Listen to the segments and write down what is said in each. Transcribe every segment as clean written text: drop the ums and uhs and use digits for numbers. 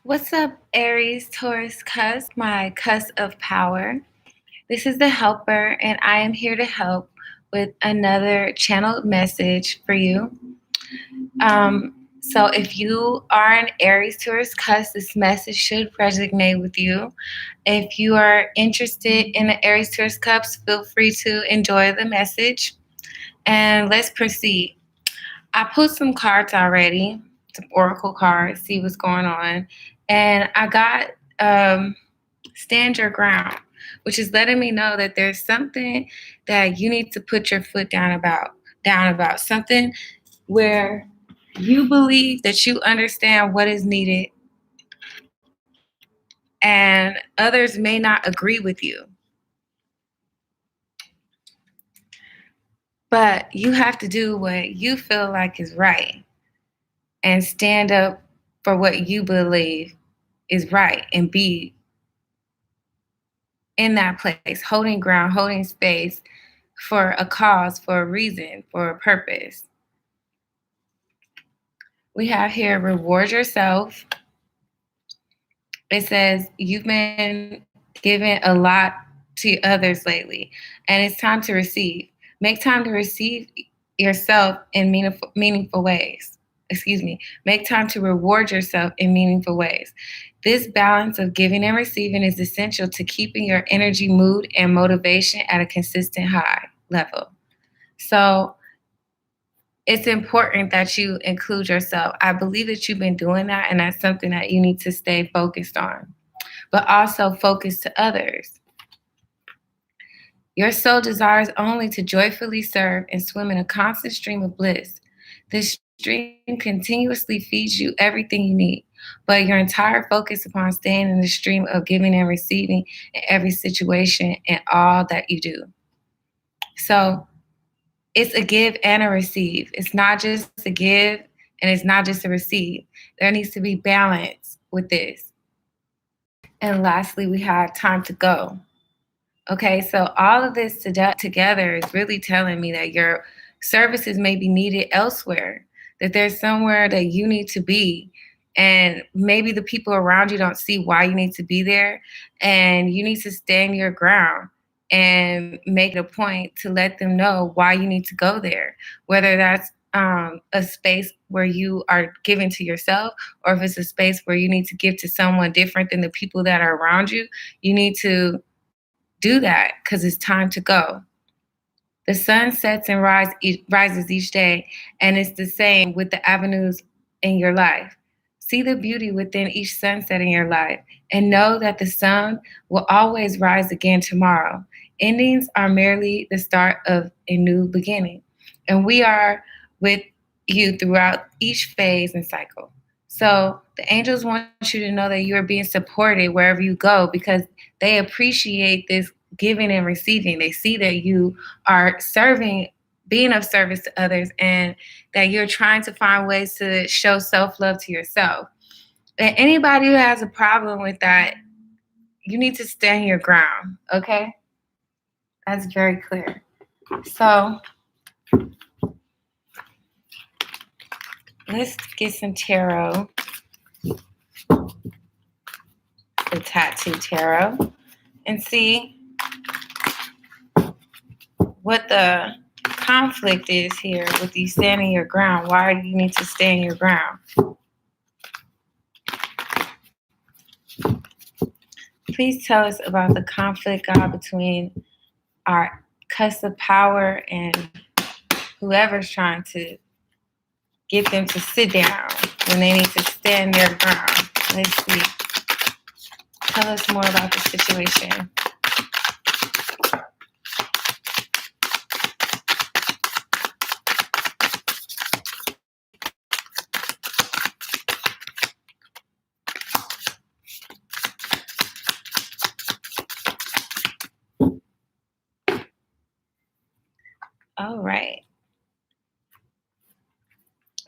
What's up, Aries Taurus Cusp, my Cusp of Power? This is the Helper, and I am here to help with another channeled message for you. So, if you are an Aries Taurus Cusp, this message should resonate with you. If you are interested in the Aries Taurus Cups, feel free to enjoy the message. And let's proceed. I put some cards already, some oracle cards, see what's going on. And I got stand your ground, which is letting me know that there's something that you need to put your foot down about something where you believe that you understand what is needed and others may not agree with you. But you have to do what you feel like is right and stand up for what you believe is right and be in that place, holding ground, holding space for a cause, for a reason, for a purpose. We have here reward yourself. It says you've been given a lot to others lately, and it's time to receive. Make time to receive yourself in meaningful ways. Excuse me. Make time to reward yourself in meaningful ways. This balance of giving and receiving is essential to keeping your energy, mood, and motivation at a consistent high level. So it's important that you include yourself. I believe that you've been doing that, and that's something that you need to stay focused on, but also focus to others. Your soul desires only to joyfully serve and swim in a constant stream of bliss. This stream continuously feeds you everything you need, but your entire focus upon staying in the stream of giving and receiving in every situation and all that you do. So it's a give and a receive. It's not just a give and it's not just a receive. There needs to be balance with this. And lastly, we have time to go. Okay, so all of this together is really telling me that your services may be needed elsewhere, that there's somewhere that you need to be. And maybe the people around you don't see why you need to be there. And you need to stand your ground and make it a point to let them know why you need to go there, whether that's a space where you are giving to yourself, or if it's a space where you need to give to someone different than the people that are around you. You need to do that because it's time to go. The sun sets and rises each day, and it's the same with the avenues in your life. See the beauty within each sunset in your life, and know that the sun will always rise again tomorrow. Endings are merely the start of a new beginning, and we are with you throughout each phase and cycle. So the angels want you to know that you are being supported wherever you go because they appreciate this giving and receiving. They see that you are serving, being of service to others, and that you're trying to find ways to show self love to yourself. And anybody who has a problem with that, you need to stand your ground, okay? That's very clear. So let's get some tarot, the tattoo tarot, and see what the conflict is here with you standing your ground. Why do you need to stand your ground? Please tell us about the conflict, God, between our Cusp of Power and whoever's trying to get them to sit down when they need to stand their ground. Let's see. Tell us more about the situation. All right.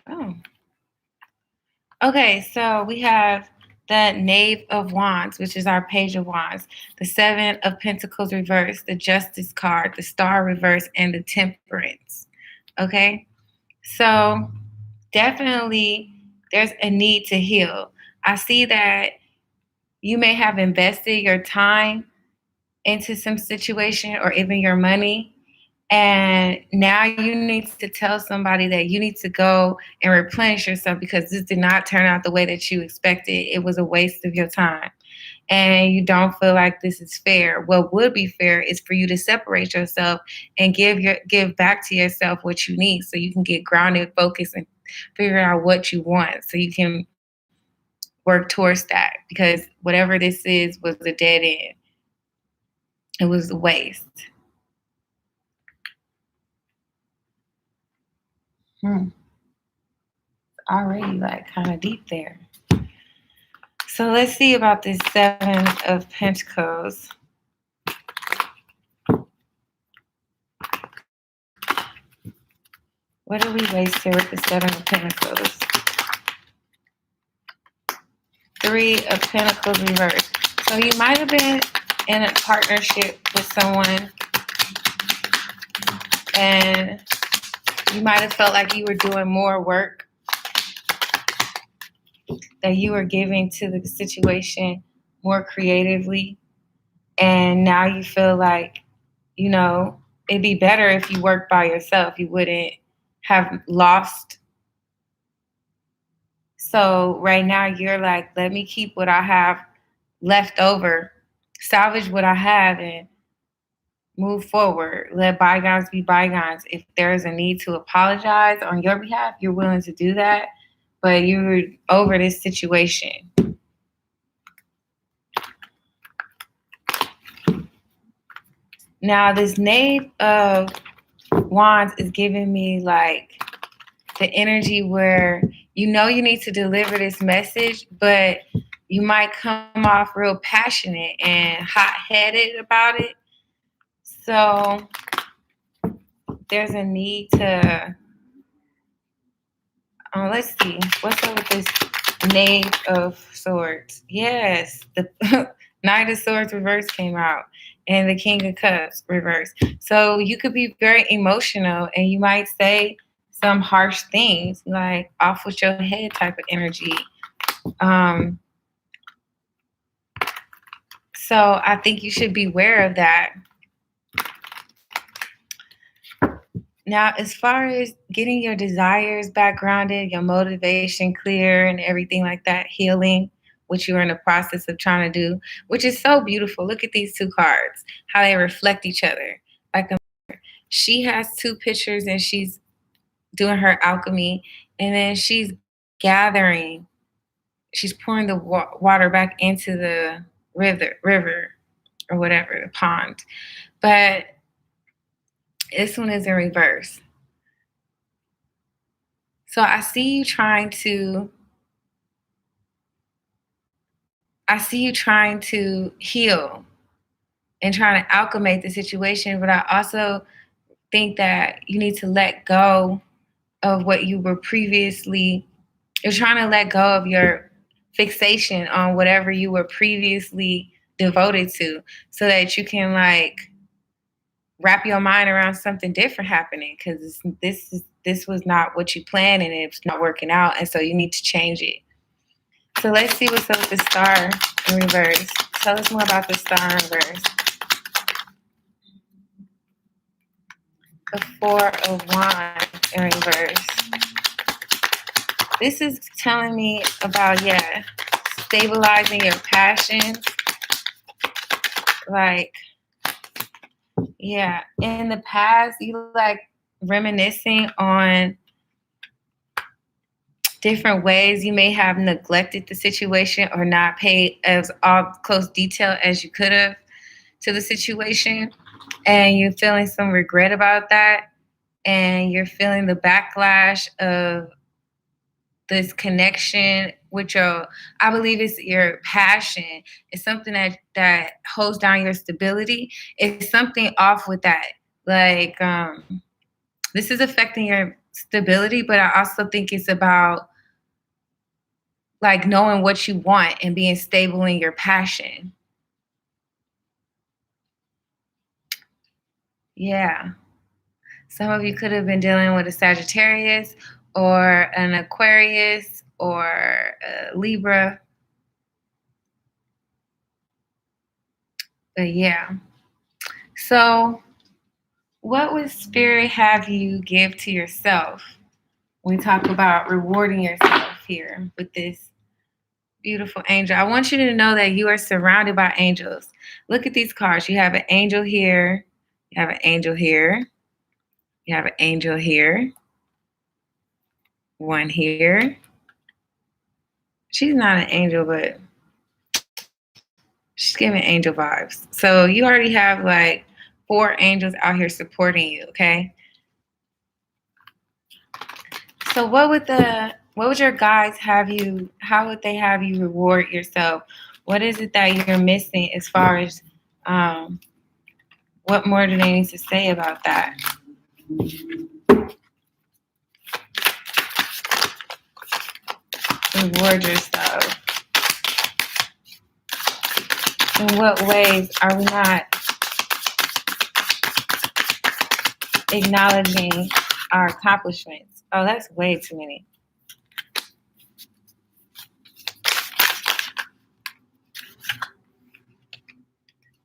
Oh. Okay, so we have the Knave of Wands, which is our Page of Wands, the Seven of Pentacles reverse, the Justice card, the Star reverse, and the Temperance. Okay, so definitely there's a need to heal. I see that you may have invested your time into some situation or even your money. And now you need to tell somebody that you need to go and replenish yourself because this did not turn out the way that you expected. It was a waste of your time. And you don't feel like this is fair. What would be fair is for you to separate yourself and give back to yourself what you need so you can get grounded, focused, and figure out what you want so you can work towards that. Because whatever this is was a dead end. It was a waste. Already like kind of deep there. So let's see about this Seven of Pentacles. What do we waste here with the Seven of Pentacles? Three of Pentacles reversed. So you might have been in a partnership with someone and you might have felt like you were doing more work, that you were giving to the situation more creatively. And now you feel like, it'd be better if you worked by yourself. You wouldn't have lost. So right now you're like, let me keep what I have left over, salvage what I have and move forward. Let bygones be bygones. If there's a need to apologize on your behalf, you're willing to do that. But you're over this situation. Now, this Knave of Wands is giving me like the energy where you need to deliver this message, but you might come off real passionate and hot-headed about it. So there's a need to, let's see, what's up with this Knave of Swords? Yes, the Knight of Swords reverse came out and the King of Cups reverse. So you could be very emotional and you might say some harsh things like off with your head type of energy. So I think you should be aware of that. Now, as far as getting your desires back grounded, your motivation clear and everything like that, healing, which you're in the process of trying to do, which is so beautiful. Look at these two cards, how they reflect each other. Like she has two pictures and she's doing her alchemy, and then she's gathering, she's pouring the water back into the river or whatever, the pond. But this one is in reverse. So I see you trying to heal and trying to alchemate the situation, but I also think that you need to let go of what you were previously, you're trying to let go of your fixation on whatever you were previously devoted to so that you can like wrap your mind around something different happening, because this was not what you planned and it's not working out, and so you need to change it. So let's see what's up with the Star in reverse. Tell us more about the Star in reverse. The Four of Wands in reverse. This is telling me about, stabilizing your passions. Like, in the past, you like reminiscing on different ways you may have neglected the situation or not paid as all close detail as you could have to the situation. And you're feeling some regret about that. And you're feeling the backlash of this connection with I believe it's your passion. It's something that holds down your stability. It's something off with that. Like, this is affecting your stability, but I also think it's about like knowing what you want and being stable in your passion. Yeah. Some of you could have been dealing with a Sagittarius or an Aquarius or a Libra. But yeah. So, what would spirit have you give to yourself? We talk about rewarding yourself here with this beautiful angel. I want you to know that you are surrounded by angels. Look at these cards. You have an angel here. You have an angel here. You have an angel here. One here. She's not an angel, but she's giving angel vibes. So you already have like 4 angels out here supporting you, okay? So what would your guides have you, how would they have you reward yourself? What is it that you're missing as far as um, what more do they need to say about that? Reward yourself. In what ways are we not acknowledging our accomplishments? Oh, that's way too many.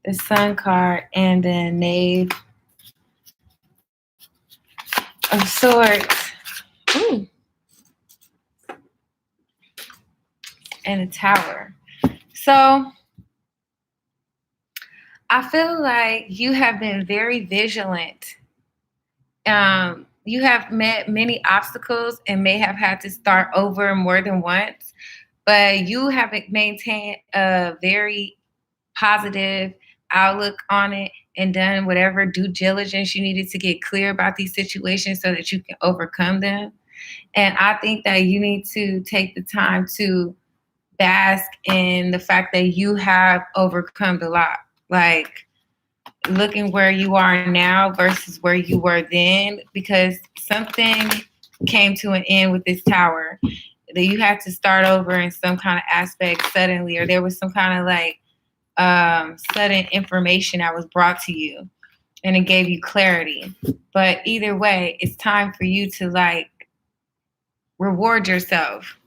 The Sun card and the Knave of Swords. Ooh. And the Tower. So I feel like you have been very vigilant. You have met many obstacles and may have had to start over more than once, but you have maintained a very positive outlook on it and done whatever due diligence you needed to get clear about these situations so that you can overcome them. And I think that you need to take the time to bask in the fact that you have overcome a lot. Like, looking where you are now versus where you were then, because something came to an end with this tower that you had to start over in some kind of aspect suddenly, or there was some kind of like sudden information that was brought to you and it gave you clarity. But either way, it's time for you to like reward yourself.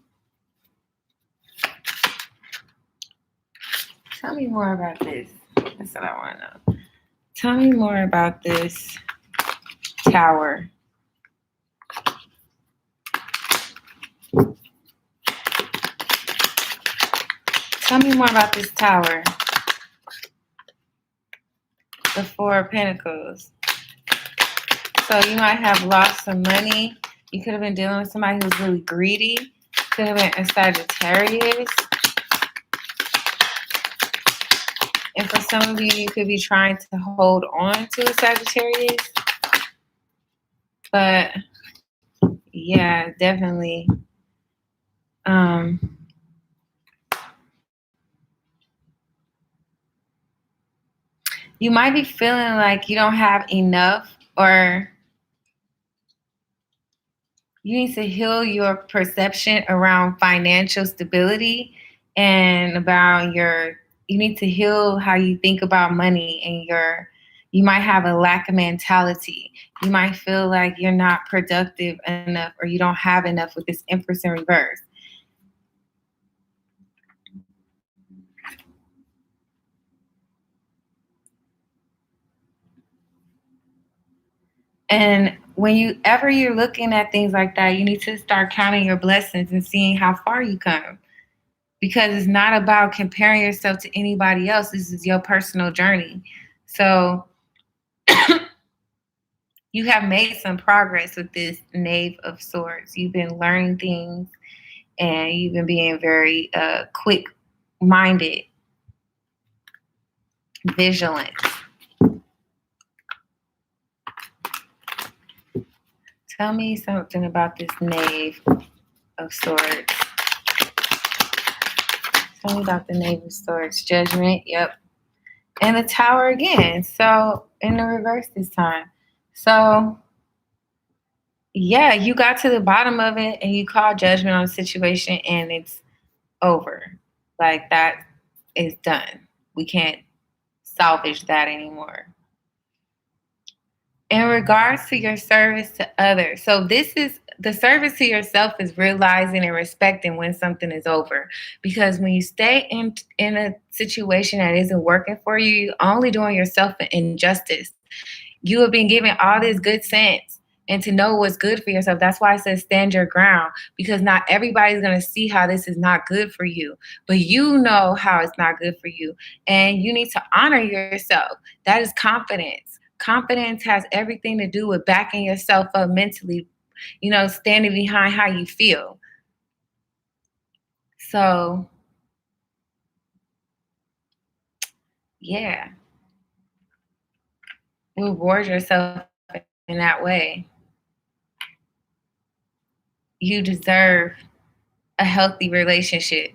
Tell me more about this. That's what I want to know. Tell me more about this tower. Tell me more about this tower. The Four of Pentacles. So you might have lost some money. You could have been dealing with somebody who's really greedy. Could have been a Sagittarius. And for some of you, you could be trying to hold on to a Sagittarius. But yeah, definitely. You might be feeling like you don't have enough, or you need to heal your perception around financial stability and about you need to heal how you think about money, and you might have a lack of mentality. You might feel like you're not productive enough or you don't have enough with this Empress in reverse. And whenever you're looking at things like that, you need to start counting your blessings and seeing how far you come. Because it's not about comparing yourself to anybody else. This is your personal journey. So you have made some progress with this Knave of Swords. You've been learning things and you've been being very quick minded, vigilant. Tell me something about this Knave of Swords. Tell me about the Knave of Swords. Judgment, yep. And the Tower again. So in the reverse this time. So yeah, you got to the bottom of it and you called judgment on the situation and it's over. Like, that is done. We can't salvage that anymore. In regards to your service to others, so this is the service to yourself is realizing and respecting when something is over. Because when you stay in a situation that isn't working for you, you're only doing yourself an injustice. You have been given all this good sense and to know what's good for yourself. That's why I said stand your ground, because not everybody's going to see how this is not good for you, but you know how it's not good for you. And you need to honor yourself. That is confidence. Confidence has everything to do with backing yourself up mentally, standing behind how you feel. So, yeah, reward yourself in that way. You deserve a healthy relationship,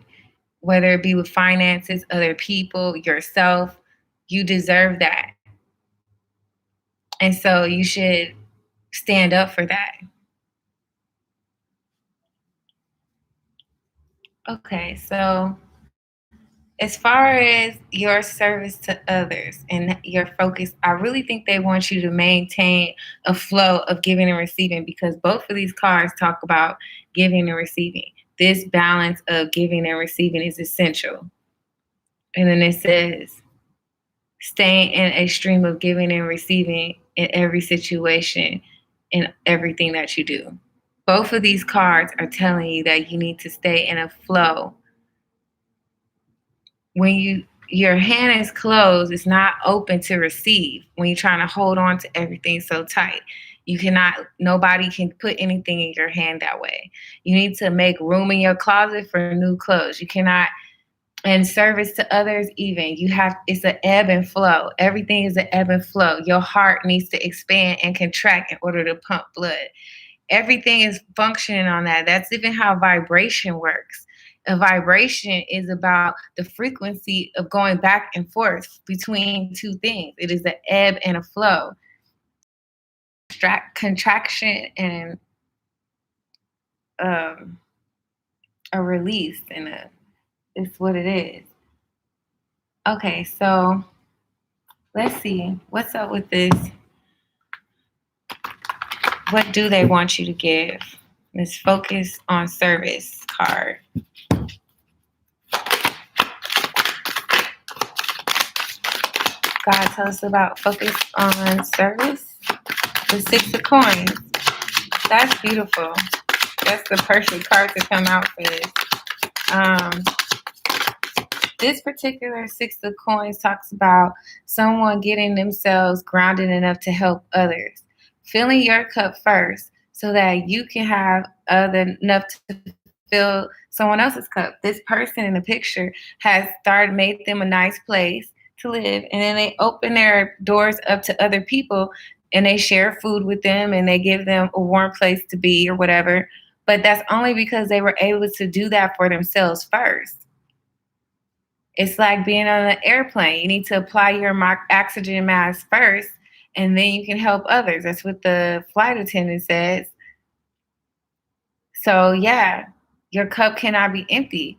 whether it be with finances, other people, yourself. You deserve that. And so you should stand up for that. Okay, so as far as your service to others and your focus, I really think they want you to maintain a flow of giving and receiving, because both of these cards talk about giving and receiving. This balance of giving and receiving is essential. And then it says, staying in a stream of giving and receiving in every situation, in everything that you do. Both of these cards are telling you that you need to stay in a flow. When your hand is closed, it's not open to receive. When you're trying to hold on to everything so tight, nobody can put anything in your hand that way. You need to make room in your closet for new clothes. You cannot, and service to others, even it's an ebb and flow. Everything is an ebb and flow. Your heart needs to expand and contract in order to pump blood. Everything is functioning on that. That's even how vibration works. A vibration is about the frequency of going back and forth between two things. It is an ebb and a flow. Contraction and a release, and it's what it is. Okay, so let's see. What's up with this? What do they want you to give? This focus on service card. God, tell us about focus on service. The Six of Coins. That's beautiful. That's the perfect card to come out for this. This particular Six of Coins talks about someone getting themselves grounded enough to help others. Filling your cup first so that you can have enough to fill someone else's cup. This person in the picture has made them a nice place to live, and then they open their doors up to other people and they share food with them and they give them a warm place to be or whatever. But that's only because they were able to do that for themselves first. It's like being on an airplane. You need to apply your oxygen mask first, and then you can help others. That's what the flight attendant says. So yeah, your cup cannot be empty.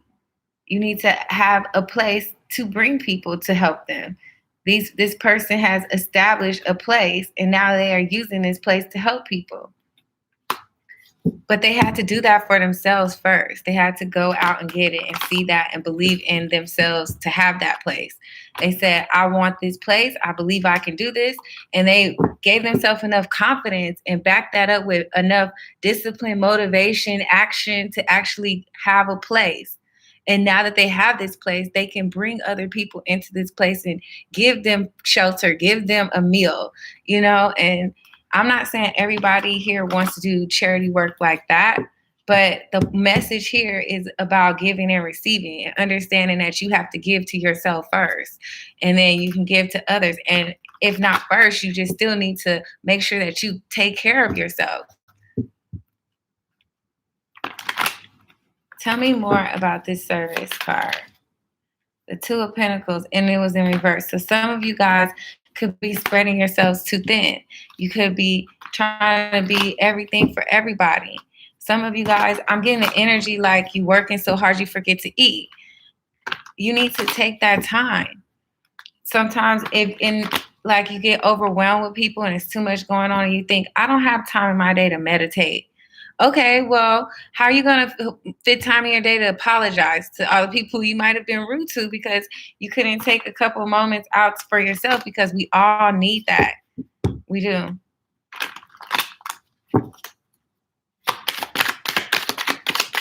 You need to have a place to bring people to help them. This person has established a place, and now they are using this place to help people. But they had to do that for themselves first. They had to go out and get it and see that and believe in themselves to have that place. They said, I want this place. I believe I can do this. And they gave themselves enough confidence and backed that up with enough discipline, motivation, action to actually have a place. And now that they have this place, they can bring other people into this place and give them shelter, give them a meal, and I'm not saying everybody here wants to do charity work like that, but the message here is about giving and receiving and understanding that you have to give to yourself first, and then you can give to others. And if not first, you just still need to make sure that you take care of yourself. Tell me more about this service card. The Two of Pentacles, and it was in reverse. So some of you guys could be spreading yourselves too thin. You could be trying to be everything for everybody. Some of you guys, I'm getting the energy like you working so hard you forget to eat. You need to take that time. Sometimes you get overwhelmed with people and it's too much going on and you think, I don't have time in my day to meditate. Okay, well, how are you going to fit time in your day to apologize to all the people you might have been rude to because you couldn't take a couple of moments out for yourself? Because we all need that. We do.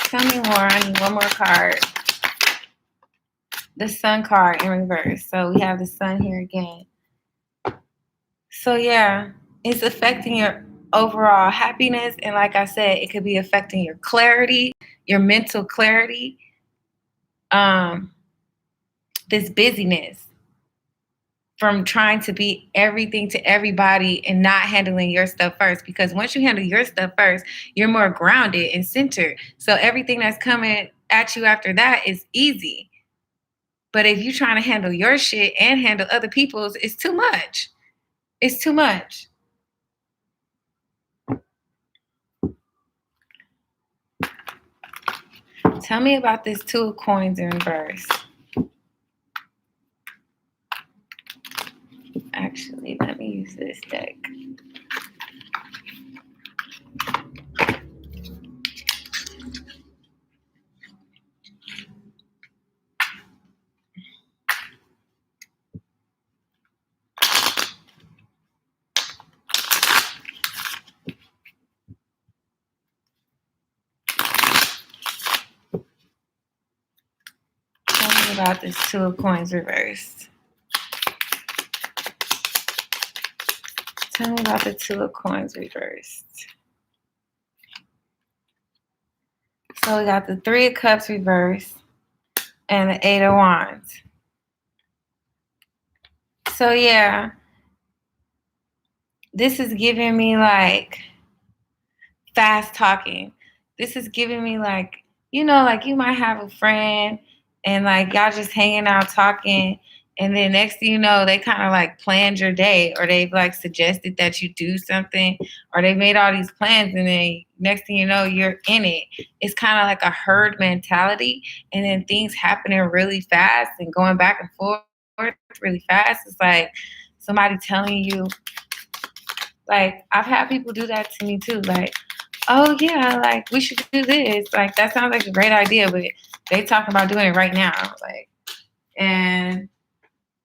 Tell me more. I need one more card. The sun card in reverse. So we have the sun here again. So yeah, it's affecting your overall happiness. And like I said, it could be affecting your clarity, your mental clarity, um, this busyness from trying to be everything to everybody and not handling your stuff first. Because once you handle your stuff first, you're more grounded and centered. So everything that's coming at you after that is easy. But if you're trying to handle your shit and handle other people's, it's too much. It's too much. Tell me about this Two of Coins in reverse. Actually, let me use this deck. Tell me about this Two of Coins reversed. Tell me about the Two of Coins reversed. So we got the Three of Cups reversed and the Eight of Wands. So yeah, this is giving me like fast talking. This is giving me like, like you might have a friend and like y'all just hanging out talking, and then next thing you know, they kind of like planned your day, or they've like suggested that you do something, or they made all these plans, and then next thing you know, you're in it. It's kind of like a herd mentality, and then things happening really fast and going back and forth really fast. It's like somebody telling you, like, I've had people do that to me too, like, oh yeah, like we should do this. Like that sounds like a great idea, but they talking about doing it right now. Like, and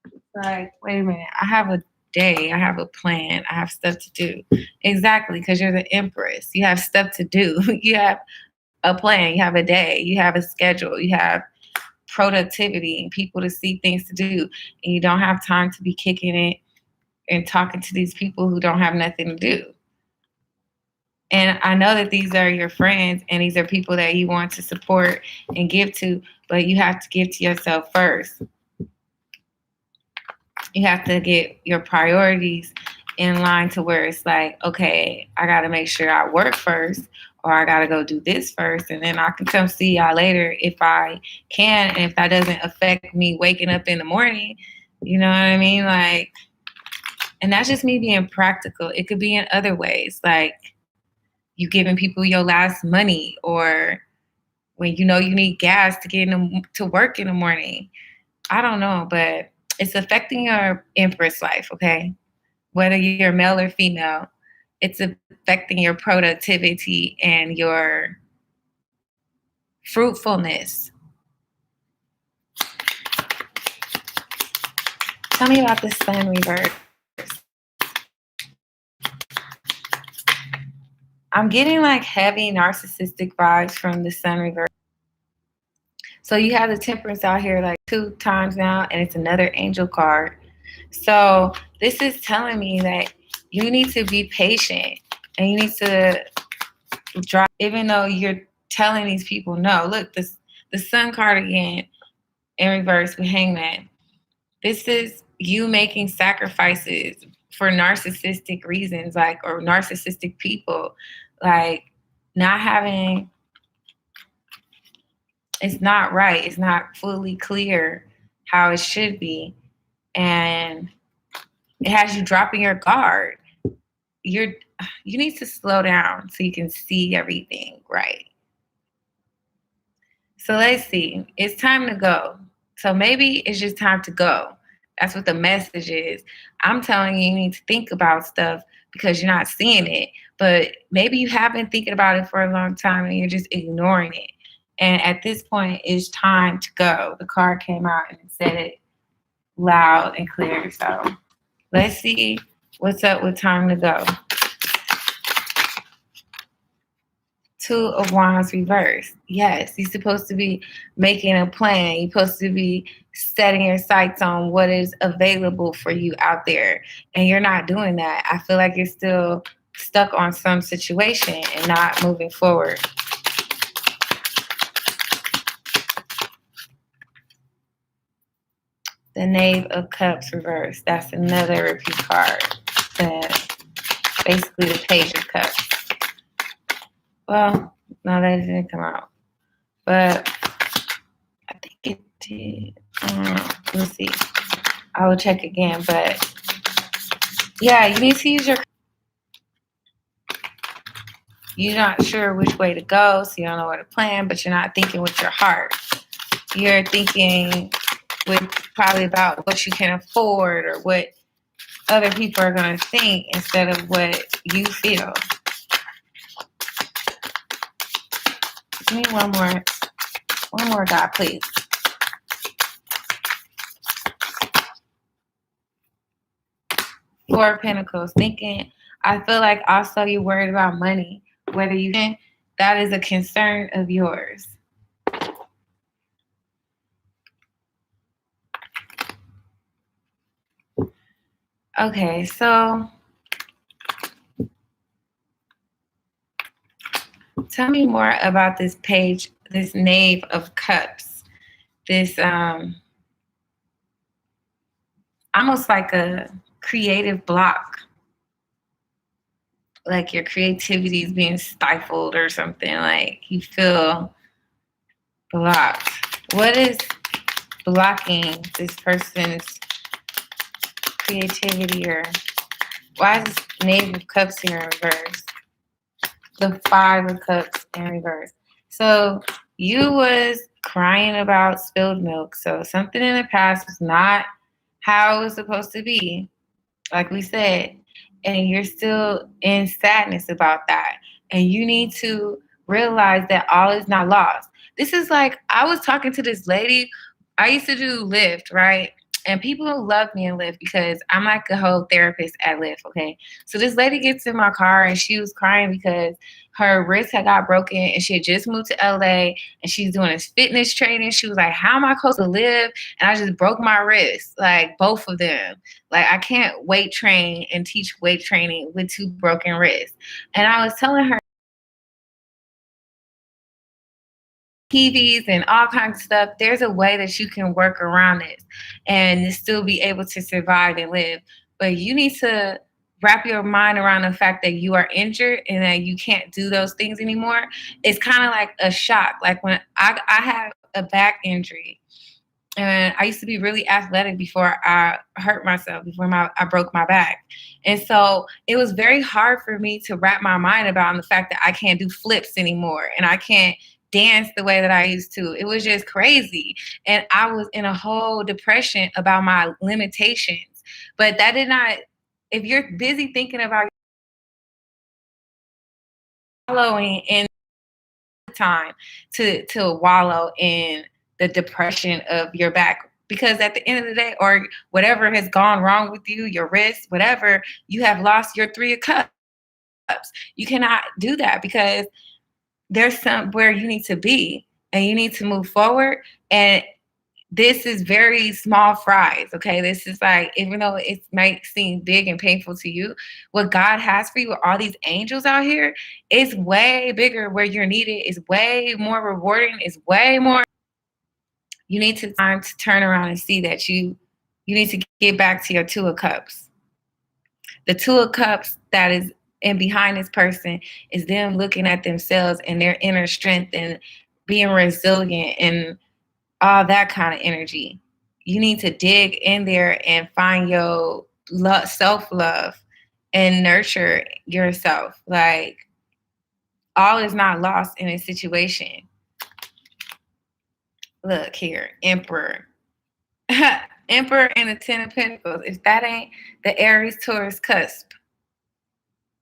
it's like, wait a minute, I have a day, I have a plan, I have stuff to do. Exactly, because you're the empress. You have stuff to do. You have a plan, you have a day, you have a schedule, you have productivity and people to see things to do. And you don't have time to be kicking it and talking to these people who don't have nothing to do. And I know that these are your friends and these are people that you want to support and give to, but you have to give to yourself first. You have to get your priorities in line to where it's like, okay, I got to make sure I work first, or I got to go do this first, and then I can come see y'all later if I can, and if that doesn't affect me waking up in the morning. You know what I mean? Like, and that's just me being practical. It could be in other ways, like you giving people your last money, or when you know you need gas to get to work in the morning. I don't know, but it's affecting your empress life, okay? Whether you're male or female, it's affecting your productivity and your fruitfulness. Tell me about the sun reverse. I'm getting like heavy narcissistic vibes from the sun reverse. So you have the temperance out here like 2 times now, and it's another angel card. So this is telling me that you need to be patient and you need to drive, even though you're telling these people no. Look, the sun card again in reverse with Hangman. This is you making sacrifices for narcissistic reasons, like, or narcissistic people, like not having, it's not right. It's not fully clear how it should be. And it has you dropping your guard. You need to slow down so you can see everything right. So let's see. It's time to go. So maybe it's just time to go. That's what the message is. I'm telling you, you need to think about stuff because you're not seeing it. but maybe you have been thinking about it for a long time and you're just ignoring it. And at this point, it's time to go. The card came out and it said it loud and clear. So let's see what's up with time to go. Two of Wands reversed. Yes, you're supposed to be making a plan. You're supposed to be setting your sights on what is available for you out there. And you're not doing that. I feel like you're still stuck on some situation and not moving forward. The Knave of Cups reversed. That's another repeat card. Basically the Page of Cups. Well, no, that didn't come out. But I think it did. Let's see. I will check again. But yeah, you need to use your... You're not sure which way to go, so you don't know where to plan, but you're not thinking with your heart. You're thinking with probably about what you can afford or what other people are going to think instead of what you feel. Give me one more, God, please. Four of Pentacles. Thinking, I feel like also you're worried about money. Whether you can, that is a concern of yours. Okay, so tell me more about this page, this Knave of Cups. This almost like a creative block. Like your creativity is being stifled or something. Like you feel blocked. What is blocking this person's creativity? Or why is this Knave of Cups here in reverse? The Five of Cups in reverse. So you was crying about spilled milk. So something in the past was not how it was supposed to be, like we said, and you're still in sadness about that. And you need to realize that all is not lost. This is like, I was talking to this lady. I used to do Lyft, right? And people love me in Lyft because I'm like a whole therapist at Lyft, okay? So this lady gets in my car and she was crying because her wrist had got broken and she had just moved to LA and she's doing this fitness training. She was like, how am I supposed to live? And I just broke my wrist, like both of them. Like I can't weight train and teach weight training with two broken wrists. And I was telling her TVs and all kinds of stuff, there's a way that you can work around this and still be able to survive and live. But you need to wrap your mind around the fact that you are injured and that you can't do those things anymore. It's kind of like a shock. Like when I have a back injury, and I used to be really athletic before I hurt myself, before I broke my back. And so it was very hard for me to wrap my mind about the fact that I can't do flips anymore and I can't dance the way that I used to. It was just crazy. And I was in a whole depression about my limitations. But that did not, if you're busy thinking about wallowing in time to wallow in the depression of your back, because at the end of the day, or whatever has gone wrong with you, your wrist, whatever, you have lost your Three of Cups. You cannot do that because there's somewhere you need to be and you need to move forward. And this is very small fries, okay? This is like, even though it might seem big and painful to you, what God has for you with all these angels out here is way bigger where you're needed, is way more rewarding, is way more. You need to time to turn around and see that you need to get back to your Two of Cups. The Two of Cups that is in behind this person is them looking at themselves and their inner strength and being resilient and all that kind of energy. You need to dig in there and find your self-love and nurture yourself. Like, all is not lost in a situation. Look here, Emperor. Emperor and the Ten of Pentacles. If that ain't the Aries Taurus cusp,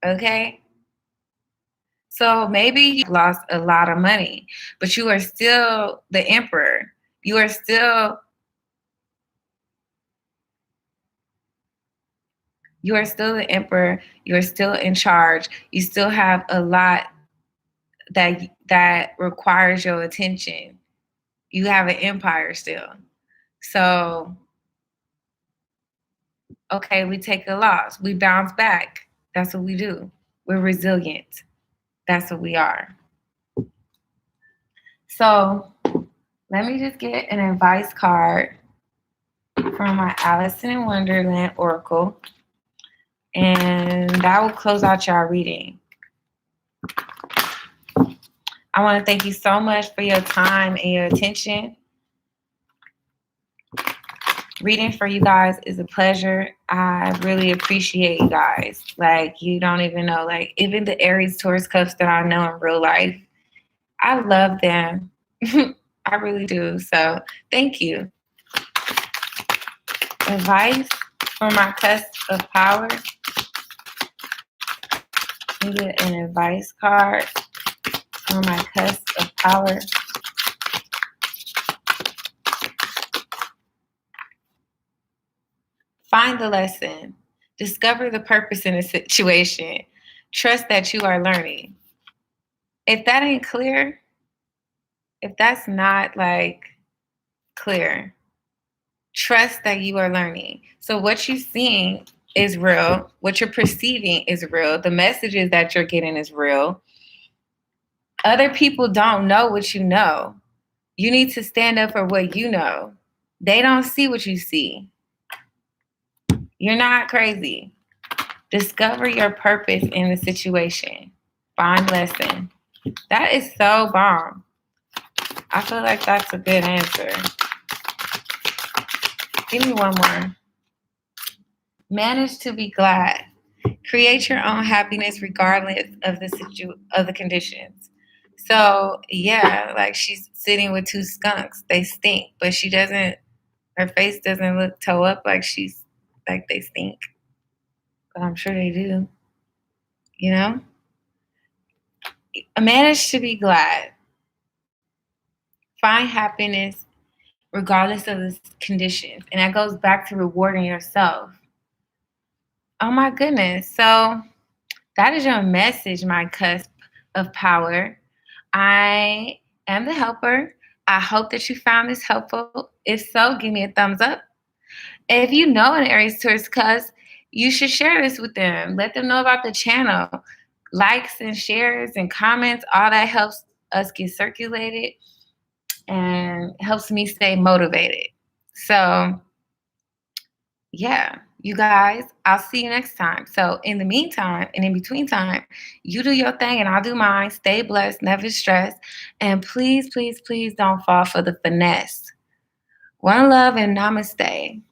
okay? So maybe you lost a lot of money, but you are still the emperor. You are still the emperor. You are still in charge. You still have a lot that requires your attention. You have an empire still. So, okay, we take a loss. We bounce back. That's what we do. We're resilient. That's what we are. So, let me just get an advice card from my Alice in Wonderland Oracle, and that will close out your reading. I want to thank you so much for your time and your attention. Reading for you guys is a pleasure. I really appreciate you guys. Like, you don't even know. Like, even the Aries Taurus cups that I know in real life, I love them. I really do. So, thank you. Advice for my Cusp of Power. You get an advice card for my Cusp of Power. Find the lesson. Discover the purpose in a situation. Trust that you are learning. If that ain't clear, if that's not like clear, trust that you are learning. So what you're seeing is real. What you're perceiving is real. The messages that you're getting is real. Other people don't know what you know. You need to stand up for what you know. They don't see what you see. You're not crazy. Discover your purpose in the situation. Find lesson. That is so bomb. I feel like that's a good answer. Give me one more. Manage to be glad. Create your own happiness regardless of the conditions. So yeah, like she's sitting with two skunks. They stink, but she doesn't. Her face doesn't look toe up like she's like they stink. But I'm sure they do. You know. Manage to be glad. Find happiness regardless of the conditions, and that goes back to rewarding yourself. Oh my goodness! So that is your message, my cusp of power. I am the helper. I hope that you found this helpful. If so, give me a thumbs up. If you know an Aries Taurus cusp, you should share this with them. Let them know about the channel. Likes and shares and comments, all that helps us get circulated and helps me stay motivated. So, yeah, you guys, I'll see you next time. So, in the meantime and in between time, you do your thing and I'll do mine. Stay blessed, never stress. And please, please, please don't fall for the finesse. One love and namaste.